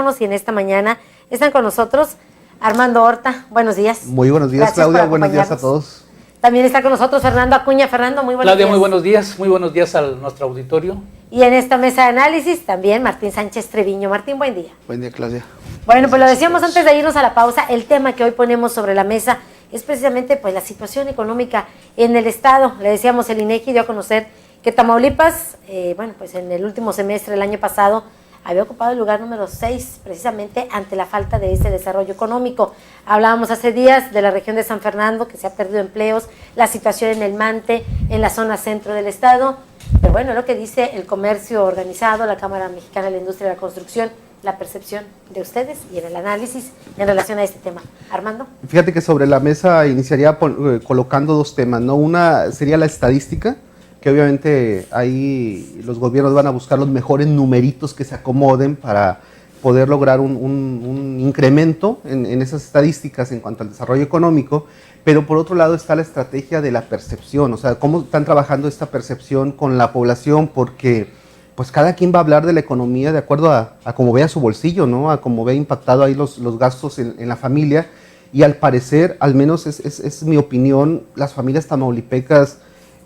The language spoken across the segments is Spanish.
Y en esta mañana están con nosotros Armando Horta. Buenos días. Muy buenos días, Claudia. Buenos días a todos. También está con nosotros Fernando Acuña. Fernando, muy buenos Claudia, días. muy buenos días. Muy buenos días a nuestro auditorio. Y en esta mesa de análisis también Martín Sánchez Treviño. Martín, buen día. Buen día, Claudia. Bueno, pues lo decíamos antes de irnos a la pausa, el tema que hoy ponemos sobre la mesa es precisamente pues la situación económica en el Estado. Le decíamos, el INEGI dio a conocer que Tamaulipas, pues en el último semestre del año pasado, había ocupado el lugar número 6, precisamente ante la falta de ese desarrollo económico. Hablábamos hace días de la región de San Fernando, que se ha perdido empleos, la situación en el Mante, en la zona centro del estado, pero bueno, lo que dice el comercio organizado, la Cámara Mexicana de la Industria de la Construcción, la percepción de ustedes y en el análisis en relación a este tema. Armando. Fíjate que sobre la mesa iniciaría colocando dos temas, ¿no? Una sería la estadística, que obviamente ahí los gobiernos van a buscar los mejores numeritos que se acomoden para poder lograr un incremento en esas estadísticas en cuanto al desarrollo económico, pero por otro lado está la estrategia de la percepción, o sea, cómo están trabajando esta percepción con la población, porque pues cada quien va a hablar de la economía de acuerdo a cómo vea su bolsillo, ¿no? A cómo vea impactado ahí los gastos en la familia, y al parecer, al menos es mi opinión, las familias tamaulipecas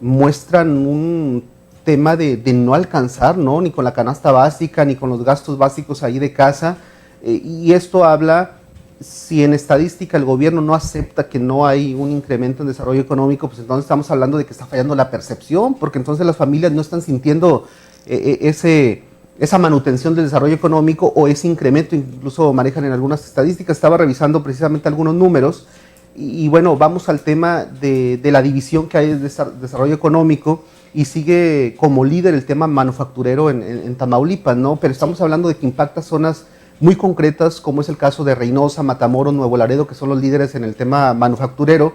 muestran un tema de no alcanzar, ¿no? Ni con la canasta básica, ni con los gastos básicos ahí de casa, y esto habla, si en estadística el gobierno no acepta que no hay un incremento en desarrollo económico, pues entonces estamos hablando de que está fallando la percepción, porque entonces las familias no están sintiendo esa manutención del desarrollo económico o ese incremento, incluso manejan en algunas estadísticas. Estaba revisando precisamente algunos números y bueno, vamos al tema de la división que hay de desarrollo económico, y sigue como líder el tema manufacturero en Tamaulipas, ¿no? Pero estamos hablando de que impacta zonas muy concretas, como es el caso de Reynosa, Matamoros, Nuevo Laredo, que son los líderes en el tema manufacturero,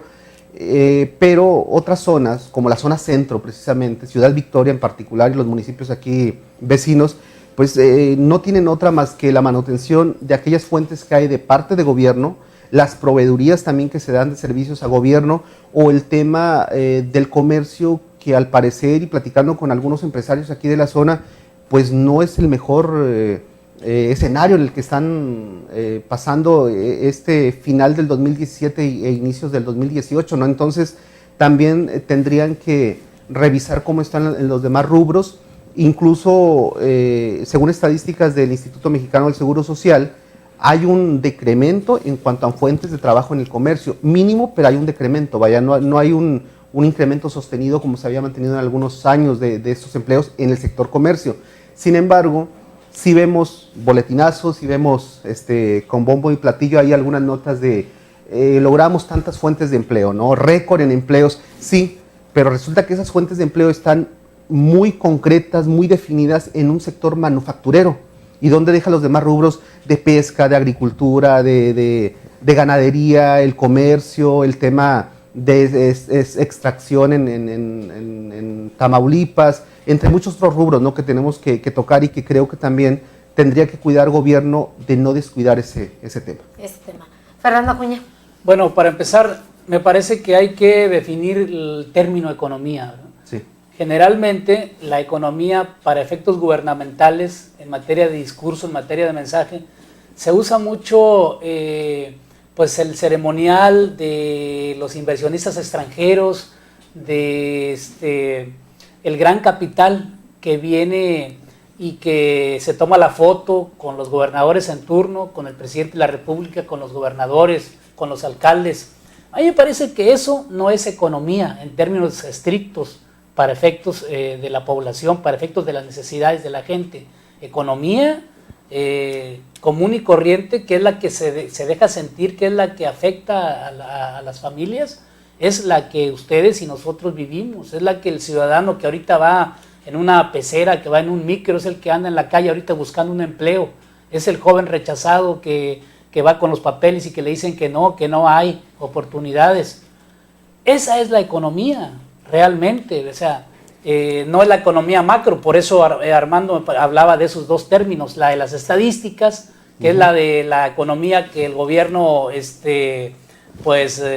pero otras zonas, como la zona centro precisamente, Ciudad Victoria en particular y los municipios aquí vecinos, pues no tienen otra más que la manutención de aquellas fuentes que hay de parte de gobierno, las proveedurías también que se dan de servicios a gobierno, o el tema del comercio, que al parecer, y platicando con algunos empresarios aquí de la zona, pues no es el mejor escenario en el que están pasando este final del 2017 e inicios del 2018, ¿no? Entonces también tendrían que revisar cómo están en los demás rubros, incluso según estadísticas del Instituto Mexicano del Seguro Social, hay un decremento en cuanto a fuentes de trabajo en el comercio, mínimo, pero hay un decremento, vaya, no hay un incremento sostenido como se había mantenido en algunos años de estos empleos en el sector comercio. Sin embargo, si vemos boletinazos, si vemos con bombo y platillo hay algunas notas de logramos tantas fuentes de empleo, ¿no? Récord en empleos, sí, pero resulta que esas fuentes de empleo están muy concretas, muy definidas en un sector manufacturero. ¿Y dónde deja los demás rubros de pesca, de agricultura, de ganadería, el comercio, el tema de extracción en Tamaulipas, entre muchos otros rubros, ¿no? Que tenemos que tocar, y que creo que también tendría que cuidar el gobierno de no descuidar ese tema. Fernando Acuña. Bueno, para empezar, me parece que hay que definir el término economía, ¿no? Sí. Generalmente, la economía para efectos gubernamentales, en materia de discurso, en materia de mensaje, se usa mucho pues el ceremonial de los inversionistas extranjeros, de el gran capital que viene y que se toma la foto con los gobernadores en turno, con el presidente de la República, con los gobernadores, con los alcaldes. A mí me parece que eso no es economía en términos estrictos para efectos de la población, para efectos de las necesidades de la gente. Economía común y corriente, que es la que se deja sentir, que es la que afecta a las familias, es la que ustedes y nosotros vivimos, es la que el ciudadano que ahorita va en una pecera, que va en un micro, es el que anda en la calle ahorita buscando un empleo, es el joven rechazado que va con los papeles y que le dicen que no hay oportunidades. Esa es la economía, realmente, o sea, no es la economía macro, por eso Armando hablaba de esos dos términos, la de las estadísticas, que es la de la economía que el gobierno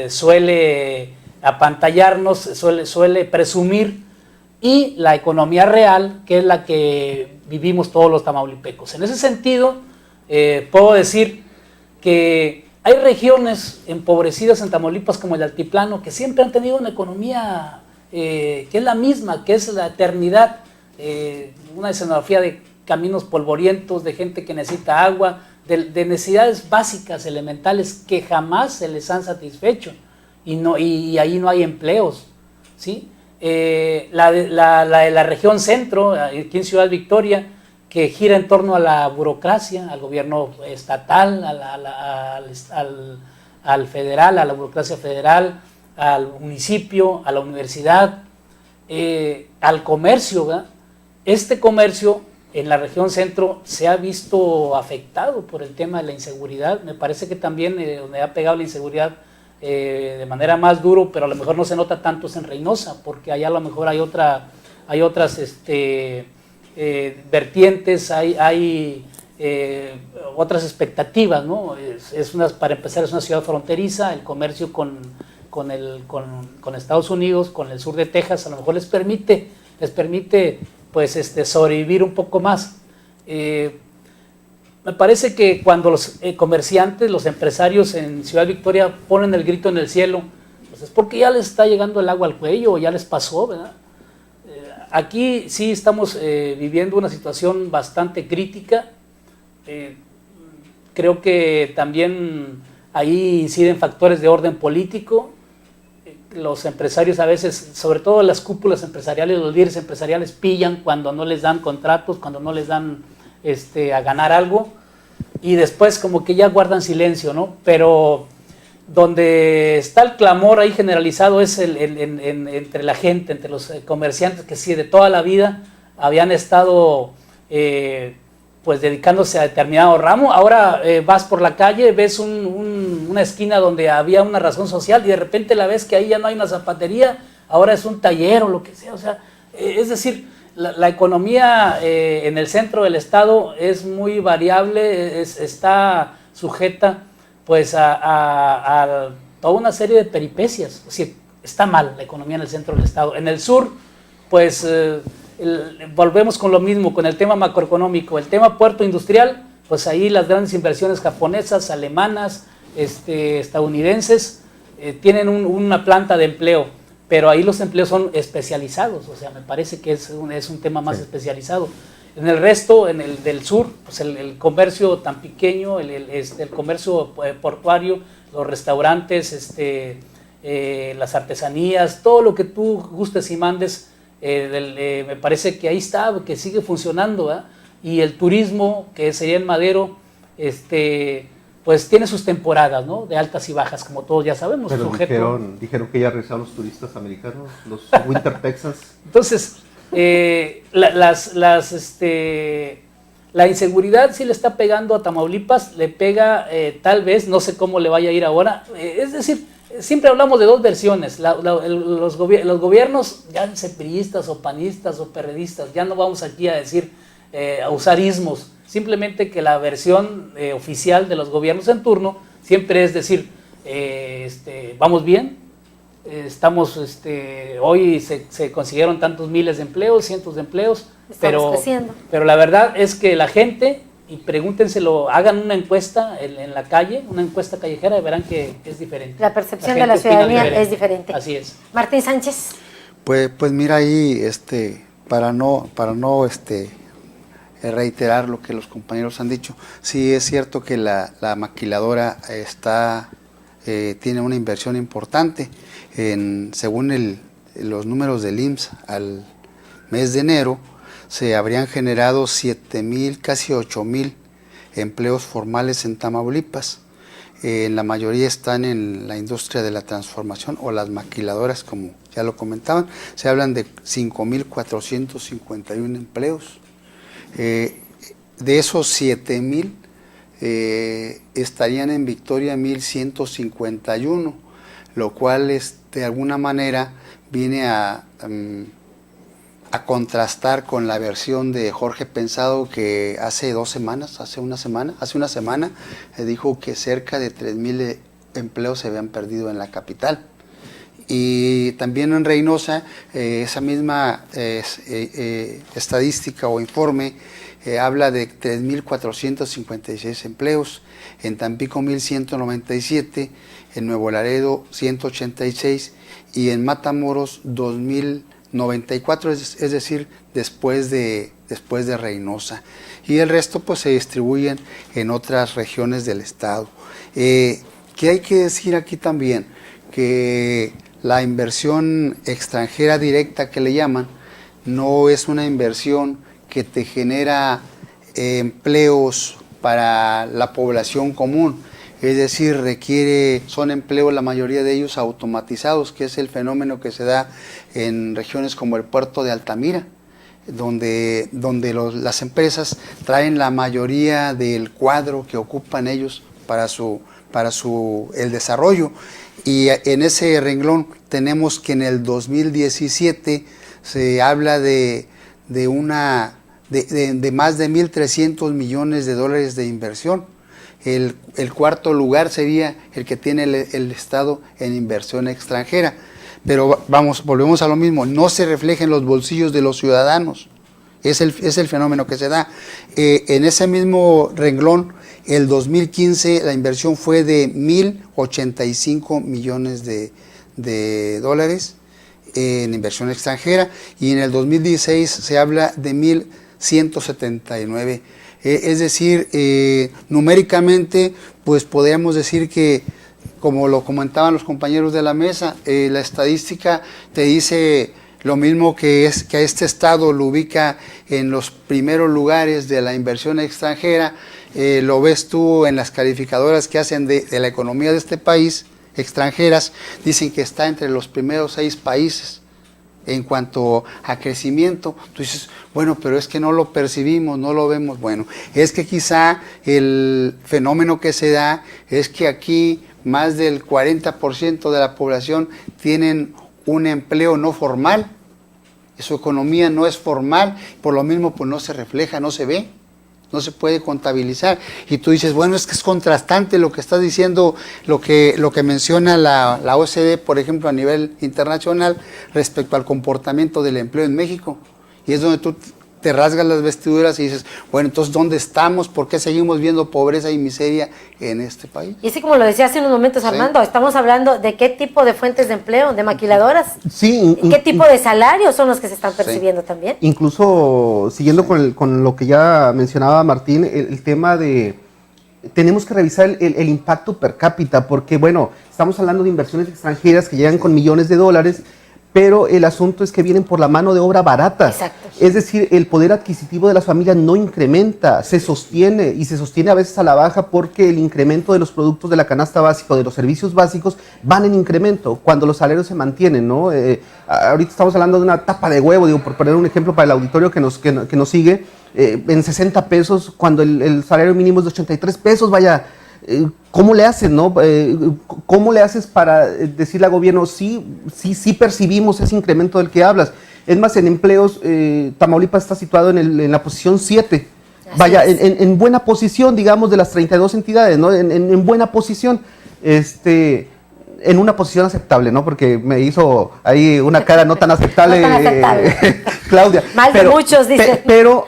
suele apantallarnos, suele presumir, y la economía real, que es la que vivimos todos los tamaulipecos. En ese sentido, puedo decir que hay regiones empobrecidas en Tamaulipas como el Altiplano que siempre han tenido una economía que es la misma, que es la eternidad, una escenografía de caminos polvorientos, de gente que necesita agua, de necesidades básicas, elementales, que jamás se les han satisfecho, y ahí no hay empleos, ¿sí? La región centro, aquí en Ciudad Victoria, que gira en torno a la burocracia, al gobierno estatal, al federal, a la burocracia federal, al municipio, a la universidad, al comercio, ¿verdad? Este comercio en la región centro se ha visto afectado por el tema de la inseguridad. Me parece que también donde ha pegado la inseguridad de manera más duro, pero a lo mejor no se nota tanto, es en Reynosa, porque allá a lo mejor hay otras vertientes, hay otras expectativas, ¿no? Para empezar, es una ciudad fronteriza, el comercio con Estados Unidos, con el sur de Texas, a lo mejor les permite pues sobrevivir un poco más. Me parece que cuando los comerciantes, los empresarios en Ciudad Victoria ponen el grito en el cielo, pues es porque ya les está llegando el agua al cuello, o ya les pasó, ¿verdad? Aquí sí estamos viviendo una situación bastante crítica. Creo que también ahí inciden factores de orden político. Los empresarios a veces, sobre todo las cúpulas empresariales, los líderes empresariales pillan cuando no les dan contratos, cuando no les dan a ganar algo, y después como que ya guardan silencio, ¿no? Pero donde está el clamor ahí generalizado es entre la gente, entre los comerciantes que sí de toda la vida habían estado pues dedicándose a determinado ramo. Ahora vas por la calle, ves una esquina donde había una razón social y de repente la ves que ahí ya no hay una zapatería, ahora es un taller o lo que sea. O sea, es decir, la economía en el centro del estado es muy variable, está sujeta pues a toda una serie de peripecias. O sea, está mal la economía en el centro del estado. En el sur, pues volvemos con lo mismo, con el tema macroeconómico, el tema puerto industrial, pues ahí las grandes inversiones japonesas, alemanas, estadounidenses, tienen una planta de empleo, pero ahí los empleos son especializados, o sea, me parece que es un tema más especializado. En el resto, en el del sur, pues el comercio tan pequeño, el comercio portuario, los restaurantes, las artesanías, todo lo que tú gustes y mandes, me parece que ahí está, que sigue funcionando, ¿eh? Y el turismo, que sería en Madero, pues tiene sus temporadas, ¿no? De altas y bajas, como todos ya sabemos. Pero dijeron que ya regresaron los turistas americanos, los Winter Texans. Entonces, la inseguridad sí le está pegando a Tamaulipas, le pega tal vez, no sé cómo le vaya a ir ahora, es decir, siempre hablamos de dos versiones, los gobiernos, ya sean priistas o panistas o perredistas, ya no vamos aquí a decir, a usar ismos, simplemente que la versión oficial de los gobiernos en turno siempre es decir, vamos bien, estamos, hoy se consiguieron tantos miles de empleos, cientos de empleos, pero la verdad es que la gente, y pregúntenselo, hagan una encuesta en la calle, una encuesta callejera, y verán que es diferente. La percepción de la ciudadanía es diferente. Así es. Martín Sánchez. Pues mira ahí, para no reiterar lo que los compañeros han dicho, sí es cierto que la maquiladora tiene una inversión importante. Según los números del IMSS al mes de enero, se habrían generado 7,000, casi 8,000 empleos formales en Tamaulipas. La mayoría están en la industria de la transformación o las maquiladoras, como ya lo comentaban. Se hablan de 5,451 empleos. De esos 7,000, estarían en Victoria 1,151, lo cual de alguna manera viene a contrastar con la versión de Jorge Pensado, que hace una semana, dijo que cerca de 3,000 empleos se habían perdido en la capital. Y también en Reynosa, esa misma estadística o informe habla de 3.456 empleos, en Tampico 1.197, en Nuevo Laredo 186 y en Matamoros 2.094, es decir, después de Reynosa. Y el resto pues se distribuyen en otras regiones del estado. ¿Qué hay que decir aquí también? Que la inversión extranjera directa que le llaman no es una inversión que te genera empleos para la población común, es decir, son empleos la mayoría de ellos automatizados, que es el fenómeno que se da en regiones como el puerto de Altamira, donde las empresas traen la mayoría del cuadro que ocupan ellos para el desarrollo. Y en ese renglón tenemos que en el 2017 se habla de más de 1.300 millones de dólares de inversión. El cuarto lugar sería el que tiene el Estado en inversión extranjera. Pero volvemos a lo mismo, no se refleja en los bolsillos de los ciudadanos. Es el fenómeno que se da. En ese mismo renglón, el 2015 la inversión fue de 1.085 millones de dólares en inversión extranjera, y en el 2016 se habla de 1.179. Es decir, numéricamente, pues podríamos decir que, como lo comentaban los compañeros de la mesa, la estadística te dice lo mismo, que a este estado lo ubica en los primeros lugares de la inversión extranjera. Lo ves tú en las calificadoras que hacen de la economía de este país, extranjeras, dicen que está entre los primeros 6 países en cuanto a crecimiento. Tú dices, bueno, pero es que no lo percibimos, no lo vemos. Bueno, es que quizá el fenómeno que se da es que aquí más del 40% de la población tienen un empleo no formal, su economía no es formal, por lo mismo pues no se refleja, no se ve, no se puede contabilizar. Y tú dices, bueno, es que es contrastante lo que estás diciendo, lo que menciona la OCDE, por ejemplo, a nivel internacional, respecto al comportamiento del empleo en México. Y es donde tú te rasgas las vestiduras y dices, bueno, entonces, ¿dónde estamos? ¿Por qué seguimos viendo pobreza y miseria en este país? Y así como lo decía hace unos momentos, Armando, sí, estamos hablando de qué tipo de fuentes de empleo, de maquiladoras. Sí. ¿Qué tipo de salarios son los que se están percibiendo también? Incluso, siguiendo con lo que ya mencionaba Martín, el tema de... Tenemos que revisar el impacto per cápita, porque, bueno, estamos hablando de inversiones extranjeras que llegan con millones de dólares, pero el asunto es que vienen por la mano de obra barata. Exacto. Es decir, el poder adquisitivo de las familias no incrementa, se sostiene, y se sostiene a veces a la baja, porque el incremento de los productos de la canasta básica o de los servicios básicos van en incremento cuando los salarios se mantienen, ¿no? Ahorita estamos hablando de una tapa de huevo, digo, por poner un ejemplo para el auditorio que nos sigue, en 60 pesos, cuando el salario mínimo es de 83 pesos, vaya... ¿Cómo le haces, no? ¿Cómo le haces para decirle al gobierno, sí percibimos ese incremento del que hablas? Es más, en empleos, Tamaulipas está situado en la posición 7. Vaya, en buena posición, digamos, de las 32 entidades, ¿no? En buena posición, en una posición aceptable, ¿no? Porque me hizo ahí una cara no tan aceptable, no tan aceptable. Claudia. Mal de muchos, dicen. Pero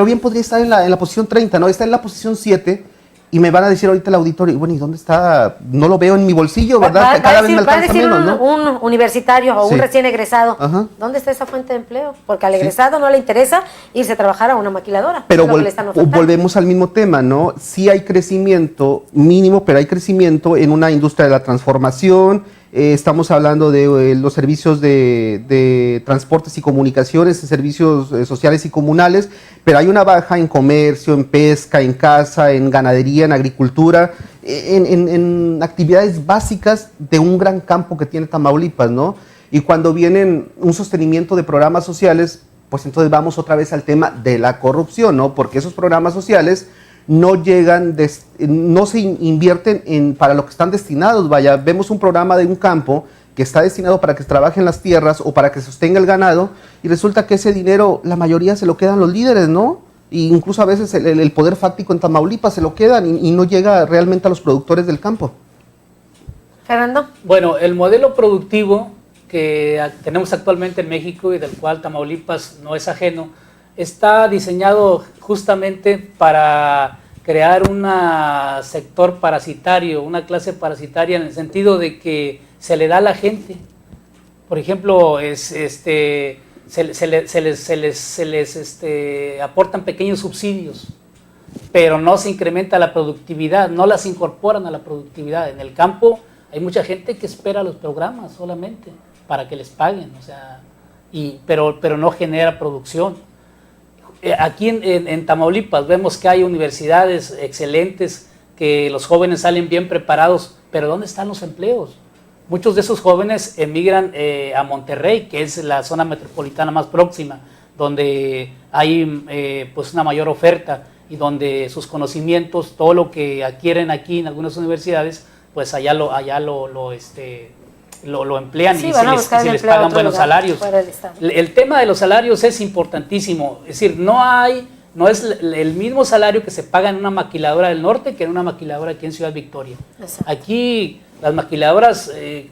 bien podría estar en la posición 30, ¿no? Está en la posición 7. Y me van a decir ahorita el auditorio, bueno, ¿y dónde está? No lo veo en mi bolsillo, ¿verdad? Cada vez me alcanza menos, ¿no? Un universitario o un recién egresado, ajá, ¿dónde está esa fuente de empleo? Porque al egresado no le interesa irse a trabajar a una maquiladora. Pero volvemos al mismo tema, ¿no? Sí hay crecimiento mínimo, pero hay crecimiento en una industria de la transformación. Estamos hablando de los servicios de transportes y comunicaciones, servicios sociales y comunales, pero hay una baja en comercio, en pesca, en caza, en ganadería, en agricultura, en actividades básicas de un gran campo que tiene Tamaulipas, ¿no? Y cuando vienen un sostenimiento de programas sociales, pues entonces vamos otra vez al tema de la corrupción, ¿no? Porque esos programas sociales no llegan, no se invierten para lo que están destinados. Vaya, vemos un programa de un campo que está destinado para que se trabajen las tierras o para que se sostenga el ganado, y resulta que ese dinero, la mayoría se lo quedan los líderes, ¿no? E incluso a veces el poder fáctico en Tamaulipas se lo quedan y no llega realmente a los productores del campo. Fernando. Bueno, el modelo productivo que tenemos actualmente en México y del cual Tamaulipas no es ajeno, está diseñado justamente para crear un sector parasitario, una clase parasitaria, en el sentido de que se le da a la gente. Por ejemplo, se les aportan pequeños subsidios, pero no se incrementa la productividad, no las incorporan a la productividad. En el campo hay mucha gente que espera los programas solamente para que les paguen, o sea, pero no genera producción. Aquí en Tamaulipas vemos que hay universidades excelentes, que los jóvenes salen bien preparados, pero ¿dónde están los empleos? Muchos de esos jóvenes emigran a Monterrey, que es la zona metropolitana más próxima, donde hay pues una mayor oferta y donde sus conocimientos, todo lo que adquieren aquí en algunas universidades, pues allá lo emplean, sí, y se les pagan buenos salarios. El tema de los salarios es importantísimo, es decir, no es el mismo salario que se paga en una maquiladora del norte que en una maquiladora aquí en Ciudad Victoria. Exacto. Aquí las maquiladoras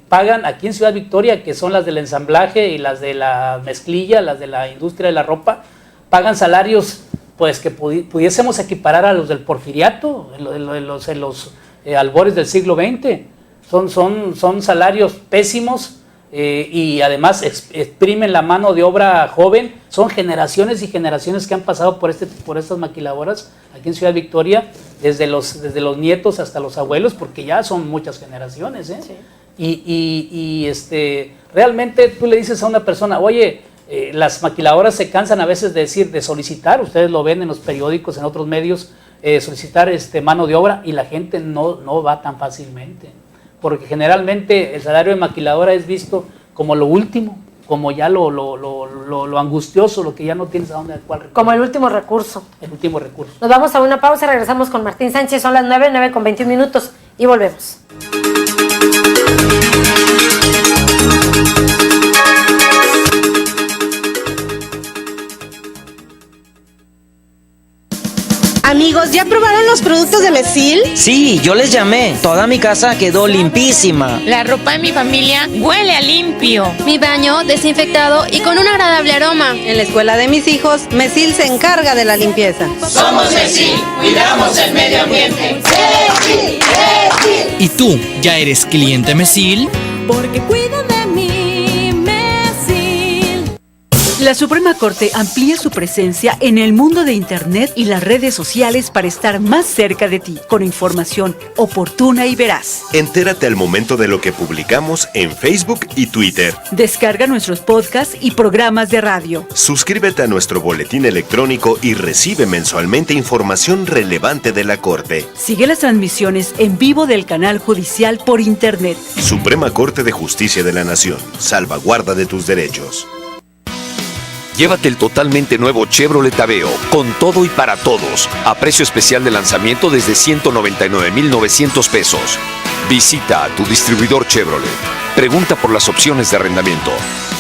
pagan aquí en Ciudad Victoria, que son las del ensamblaje y las de la mezclilla, las de la industria de la ropa, pagan salarios pues que pudiésemos equiparar a los del porfiriato, en los albores del siglo XX. Son salarios pésimos y además exprimen la mano de obra joven. Son generaciones y generaciones que han pasado por estas maquiladoras aquí en Ciudad Victoria, desde los nietos hasta los abuelos, porque ya son muchas generaciones, ¿eh? Sí. Realmente tú le dices a una persona, oye, las maquiladoras se cansan a veces de solicitar, ustedes lo ven en los periódicos, en otros medios, solicitar mano de obra, y la gente no va tan fácilmente, porque generalmente el salario de maquiladora es visto como lo último, como ya lo angustioso, lo que ya no tienes a dónde cuál recurrir. Como el último recurso. El último recurso. Nos vamos a una pausa, regresamos con Martín Sánchez, son las 9:21 y volvemos. Amigos, ¿ya probaron los productos de Mesil? Sí, yo les llamé. Toda mi casa quedó limpísima. La ropa de mi familia huele a limpio. Mi baño desinfectado y con un agradable aroma. En la escuela de mis hijos, Mesil se encarga de la limpieza. Somos Mesil, cuidamos el medio ambiente. ¡Mesil! ¡Mesil! ¿Y tú, ya eres cliente Mesil? Porque cuidan de mí, Mesil. La Suprema Corte amplía su presencia en el mundo de Internet y las redes sociales para estar más cerca de ti, con información oportuna y veraz. Entérate al momento de lo que publicamos en Facebook y Twitter. Descarga nuestros podcasts y programas de radio. Suscríbete a nuestro boletín electrónico y recibe mensualmente información relevante de la Corte. Sigue las transmisiones en vivo del canal judicial por Internet. Suprema Corte de Justicia de la Nación. Salvaguarda de tus derechos. Llévate el totalmente nuevo Chevrolet Aveo, con todo y para todos, a precio especial de lanzamiento desde $199,900 pesos. Visita a tu distribuidor Chevrolet. Pregunta por las opciones de arrendamiento.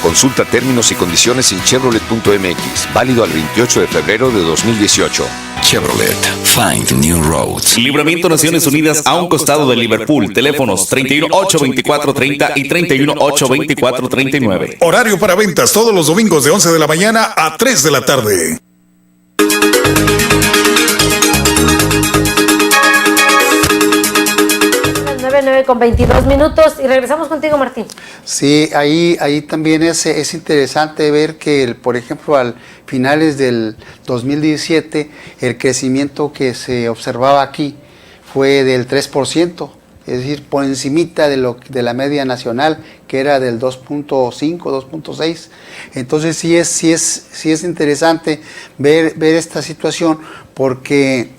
Consulta términos y condiciones en chevrolet.mx, válido al 28 de febrero de 2018. Chevrolet, find new roads. Libramiento Naciones Unidas a un costado de Liverpool. Teléfonos 31-824-30 y 31-824-39. Horario para ventas todos los domingos de 11 de la mañana a 3 de la tarde. Las 9:22 y regresamos contigo, Martín. Sí, ahí también es interesante ver que, por ejemplo, al finales del 2017, el crecimiento que se observaba aquí fue del 3%, es decir, por encimita de la media nacional, que era del 2.5, 2.6. Entonces sí es interesante ver esta situación, porque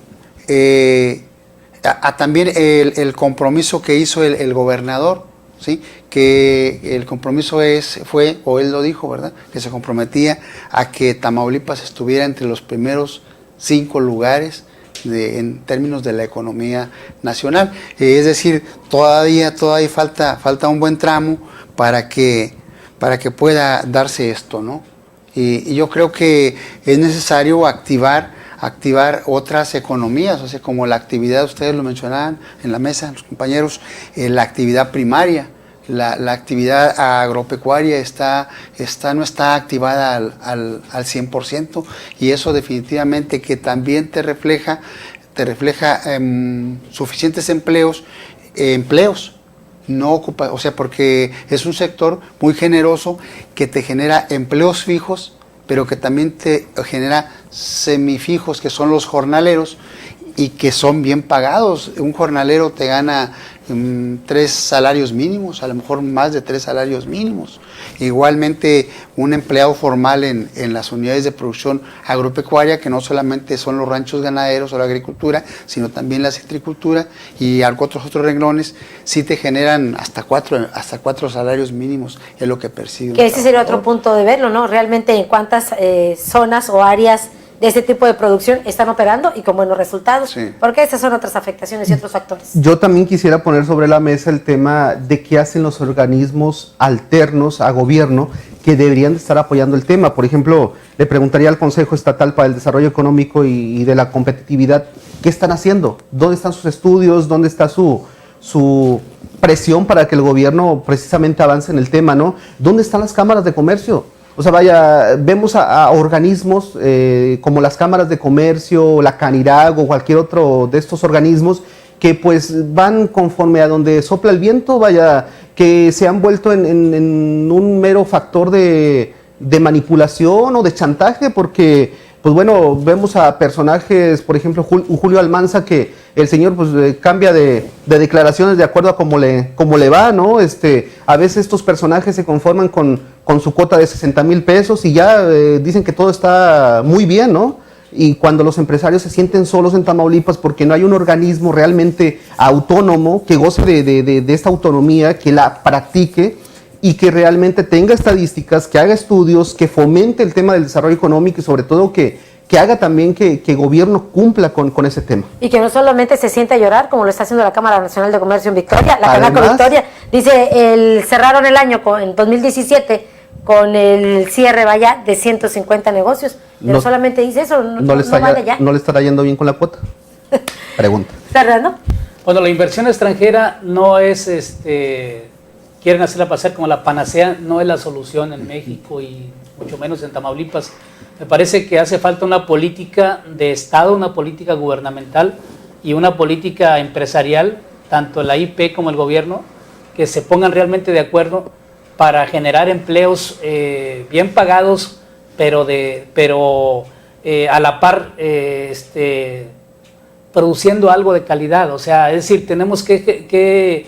también el compromiso que hizo el gobernador, ¿sí? Que el compromiso fue, o él lo dijo, ¿verdad?, que se comprometía a que Tamaulipas estuviera entre los primeros 5 lugares en términos de la economía nacional. Es decir, todavía falta un buen tramo para que pueda darse esto, ¿no? Y yo creo que es necesario activar otras economías, o sea, como la actividad, ustedes lo mencionaban en la mesa, los compañeros, la actividad primaria, La actividad agropecuaria no está activada al 100%, y eso definitivamente que también te refleja suficientes empleos, no ocupa, o sea, porque es un sector muy generoso que te genera empleos fijos, pero que también te genera semifijos, que son los jornaleros, y que son bien pagados. Un jornalero te gana 3 salarios mínimos, a lo mejor más de 3 salarios mínimos. Igualmente un empleado formal en las unidades de producción agropecuaria, que no solamente son los ranchos ganaderos o la agricultura, sino también la citricultura y otros renglones, sí te generan hasta 4 salarios mínimos, es lo que percibe. Que ese sería otro punto de verlo, ¿no? Realmente en cuántas zonas o áreas de este tipo de producción están operando y con buenos resultados, sí, porque esas son otras afectaciones y otros factores. Yo también quisiera poner sobre la mesa el tema de qué hacen los organismos alternos a gobierno que deberían de estar apoyando el tema. Por ejemplo, le preguntaría al Consejo Estatal para el Desarrollo Económico y de la Competitividad, ¿qué están haciendo? ¿Dónde están sus estudios? ¿Dónde está su presión para que el gobierno precisamente avance en el tema, ¿no? ¿Dónde están las cámaras de comercio? O sea, vaya, vemos a organismos como las cámaras de comercio, la Canirac o cualquier otro de estos organismos que pues van conforme a donde sopla el viento, vaya, que se han vuelto en un mero factor de manipulación o de chantaje, porque pues bueno, vemos a personajes, por ejemplo, Julio Almanza, que el señor pues cambia de declaraciones de acuerdo a cómo le va, ¿no? A veces estos personajes se conforman con su cuota de 60,000 pesos y ya dicen que todo está muy bien, ¿no? Y cuando los empresarios se sienten solos en Tamaulipas porque no hay un organismo realmente autónomo que goce de esta autonomía, que la practique y que realmente tenga estadísticas, que haga estudios, que fomente el tema del desarrollo económico y sobre todo que haga también que el gobierno cumpla con ese tema. Y que no solamente se siente a llorar, como lo está haciendo la Cámara Nacional de Comercio en Victoria, la Canaco Victoria, dice, cerraron el año en 2017 con el cierre, vaya, de 150 negocios, pero solamente dice eso, no vale ya. ¿No le estará yendo bien con la cuota? Pregunta. ¿Fernando? Bueno, la inversión extranjera no es, quieren hacerla pasar como la panacea, no es la solución en México y mucho menos en Tamaulipas. Me parece que hace falta una política de Estado, una política gubernamental y una política empresarial, tanto la IP como el gobierno, que se pongan realmente de acuerdo para generar empleos bien pagados, pero a la par produciendo algo de calidad. O sea, es decir, tenemos que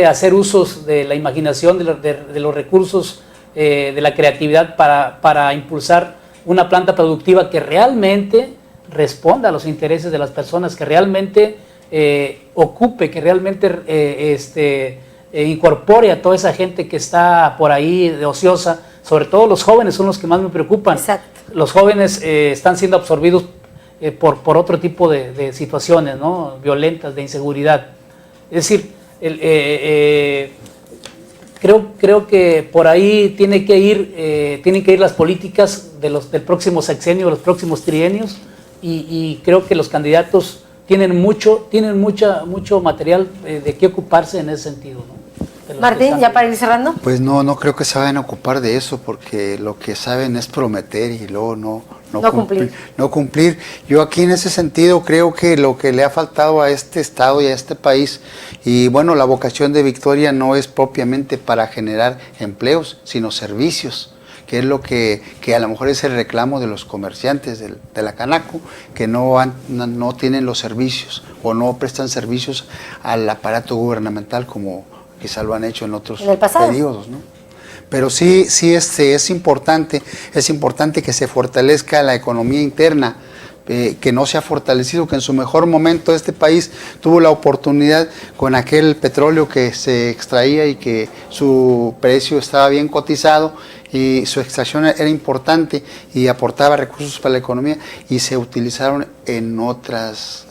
hacer usos de la imaginación, de los recursos, de la creatividad para impulsar una planta productiva que realmente responda a los intereses de las personas, que realmente ocupe, que realmente incorpore a toda esa gente que está por ahí de ociosa. Sobre todo los jóvenes son los que más me preocupan. Exacto. Los jóvenes están siendo absorbidos por otro tipo de situaciones, ¿no? Violentas, de inseguridad. Es decir, creo que por ahí tienen que ir las políticas del próximo sexenio, de los próximos trienios, y creo que los candidatos tienen mucho material de qué ocuparse en ese sentido, ¿no? Martín, ya para ir cerrando. Pues no creo que se vayan a ocupar de eso, porque lo que saben es prometer y luego no cumplir. Yo aquí en ese sentido creo que lo que le ha faltado a este estado y a este país, y bueno, la vocación de Victoria no es propiamente para generar empleos, sino servicios, que es lo que a lo mejor es el reclamo de los comerciantes de la Canaco, que no tienen los servicios o no prestan servicios al aparato gubernamental como quizá lo han hecho en otros periodos, ¿no? Pero sí es importante que se fortalezca la economía interna, que no se ha fortalecido, que en su mejor momento este país tuvo la oportunidad con aquel petróleo que se extraía y que su precio estaba bien cotizado y su extracción era importante y aportaba recursos para la economía, y se utilizaron en otras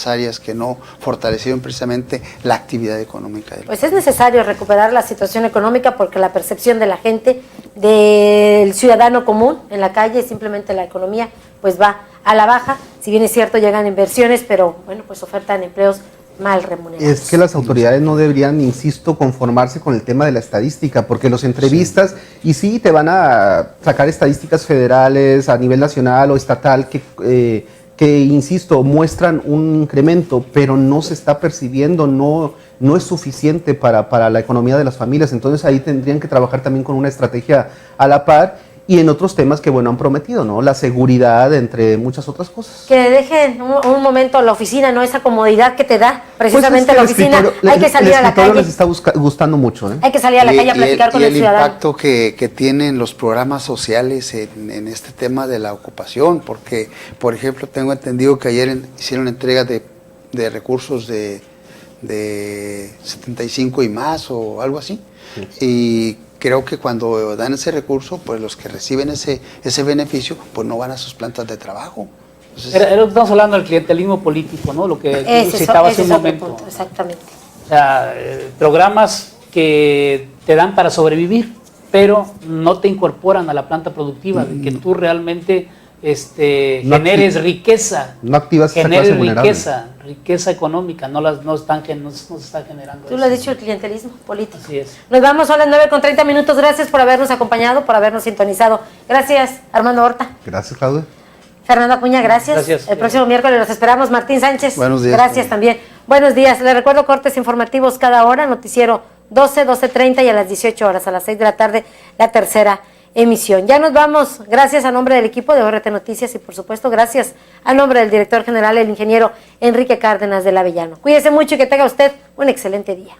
áreas que no fortalecieron precisamente la actividad económica. Pues es necesario recuperar la situación económica, porque la percepción de la gente, del ciudadano común en la calle, simplemente la economía pues va a la baja. Si bien es cierto, llegan inversiones, pero bueno, pues ofertan empleos mal remunerados. Es que las autoridades no deberían, insisto, conformarse con el tema de la estadística, porque los entrevistas, y sí te van a sacar estadísticas federales a nivel nacional o estatal que insisto, muestran un incremento, pero no se está percibiendo, no es suficiente para la economía de las familias. Entonces ahí tendrían que trabajar también con una estrategia a la par, y en otros temas que, bueno, han prometido, ¿no? La seguridad, entre muchas otras cosas. Que dejen un momento la oficina, ¿no? Esa comodidad que te da precisamente la oficina. Hay que salir a la calle. Les está gustando mucho, ¿eh? Hay que salir a la calle a platicar con el ciudadano. Y el impacto que tienen los programas sociales en este tema de la ocupación, porque, por ejemplo, tengo entendido que ayer hicieron entrega de recursos de 75 y más o algo así. Sí. Y creo que cuando dan ese recurso, pues los que reciben ese beneficio, pues no van a sus plantas de trabajo. Entonces, estamos hablando del clientelismo político, ¿no? Lo que tú citabas hace un momento. Punto, exactamente. O sea, programas que te dan para sobrevivir, pero no te incorporan a la planta productiva, de que tú realmente generes riqueza, no activas generes riqueza económica, no se está generando. Tú lo has dicho, el clientelismo político. Así es. Nos vamos a las 9:30. Gracias por habernos acompañado, por habernos sintonizado. Gracias, Armando Horta. Gracias, Claudia. Fernando Acuña, gracias. El próximo miércoles los esperamos. Martín Sánchez, buenos días. Gracias también. Buenos días. Les recuerdo cortes informativos cada hora, noticiero 12:30 y a las 18 horas, a las 6 de la tarde, la tercera emisión. Ya nos vamos. Gracias a nombre del equipo de ORT Noticias y, por supuesto, gracias a nombre del director general, el ingeniero Enrique Cárdenas del Avellano. Cuídese mucho y que tenga usted un excelente día.